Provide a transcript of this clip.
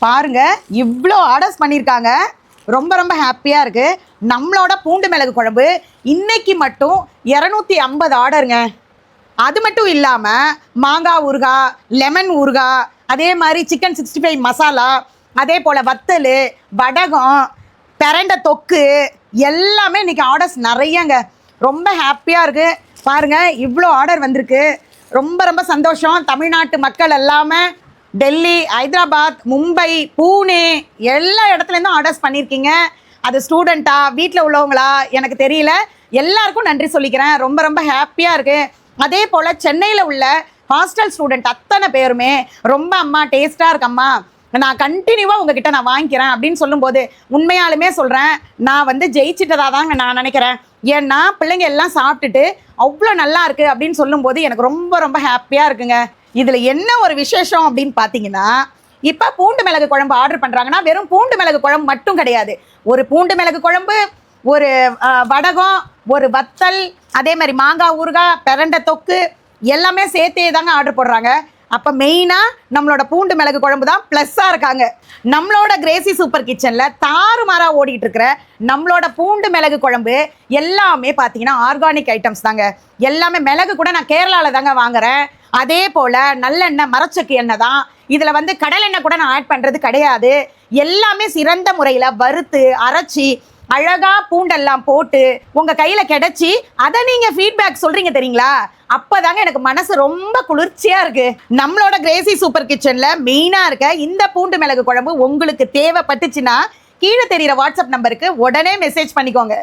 பாருங்க இவ்வளோ ஆர்டர்ஸ் பண்ணியிருக்காங்க. ரொம்ப ரொம்ப ஹாப்பியாக இருக்குது. நம்மளோட பூண்டு மிளகு குழம்பு இன்னைக்கு மட்டும் 250 ஆர்டருங்க. அது மட்டும் இல்லாமல் மாங்காய் ஊறுகாய், லெமன் ஊறுகாய், அதே மாதிரி சிக்கன் 65 மசாலா, அதே போல் வத்தல், வடகம், பிரண்டை தொக்கு எல்லாமே இன்றைக்கி ஆர்டர்ஸ் நிறையங்க. ரொம்ப ஹாப்பியாக இருக்குது. பாருங்கள் இவ்வளோ ஆர்டர் வந்திருக்கு. ரொம்ப ரொம்ப சந்தோஷம். தமிழ்நாட்டு மக்கள் எல்லாமே டெல்லி, ஹைதராபாத், மும்பை, பூனே எல்லா இடத்துலேருந்தும் ஆர்டர்ஸ் பண்ணியிருக்கீங்க. அது ஸ்டூடெண்ட்டா வீட்டில் உள்ளவங்களா எனக்கு தெரியல. எல்லாருக்கும் நன்றி சொல்லிக்கிறேன். ரொம்ப ரொம்ப ஹாப்பியாக இருக்குது. அதே போல் சென்னையில் உள்ள ஹாஸ்டல் ஸ்டூடெண்ட் அத்தனை பேருமே ரொம்ப அம்மா டேஸ்ட்டாக இருக்கம்மா, நான் கண்டினியூவாக உங்ககிட்ட நான் வாங்கிக்கிறேன் அப்படின்னு சொல்லும்போது உண்மையாலுமே சொல்கிறேன், நான் வந்து ஜெயிச்சிட்டதாக தாங்க நான் நினைக்கிறேன். ஏன்னா பிள்ளைங்க எல்லாம் சாப்பிட்டுட்டு அவ்வளோ நல்லா இருக்குது அப்படின்னு சொல்லும்போது எனக்கு ரொம்ப ரொம்ப ஹாப்பியாக இருக்குங்க. இதில் என்ன ஒரு விசேஷம் அப்படின்னு பார்த்தீங்கன்னா, இப்போ பூண்டு மிளகு குழம்பு ஆர்டர் பண்ணுறாங்கன்னா வெறும் பூண்டு மிளகு குழம்பு மட்டும் கிடையாது. ஒரு பூண்டு மிளகு குழம்பு, ஒரு வடகம், ஒரு வத்தல், அதே மாதிரி மாங்காய் ஊறுகாய், பிரண்டை தொக்கு எல்லாமே சேர்த்தே தாங்க ஆர்டர் போடுறாங்க. அப்போ மெயினாக நம்மளோட பூண்டு மிளகு குழம்பு தான் ப்ளஸ்ஸாக இருக்காங்க. நம்மளோட கிரேசி சூப்பர் கிச்சனில் தாறுமாறாக ஓடிட்டு இருக்கிற நம்மளோட பூண்டு மிளகு குழம்பு எல்லாமே பார்த்தீங்கன்னா ஆர்கானிக் ஐட்டம்ஸ் தாங்க. எல்லாமே மிளகு கூட நான் கேரளாவில் தாங்க வாங்குகிறேன். அதே போல் நல்லெண்ணெய், மரச்சக்கு எண்ணெய் தான். இதில் வந்து கடலெண்ணெய் கூட நான் ஆட் பண்ணுறது கிடையாது. எல்லாமே சிறந்த முறையில் வறுத்து அரைச்சி அழகாக பூண்டெல்லாம் போட்டு உங்கள் கையில் கிடச்சி அதை நீங்கள் ஃபீட்பேக் சொல்கிறீங்க தெரியுங்களா? அப்போ தாங்க எனக்கு மனசு ரொம்ப குளிர்ச்சியாக இருக்குது. நம்மளோட கிரேசி சூப்பர் கிச்சனில் மெயினாக இருக்க இந்த பூண்டு மிளகு குழம்பு உங்களுக்கு தேவைப்பட்டுச்சுன்னா கீழே தெரிகிற வாட்ஸ்அப் நம்பருக்கு உடனே மெசேஜ் பண்ணிக்கோங்க.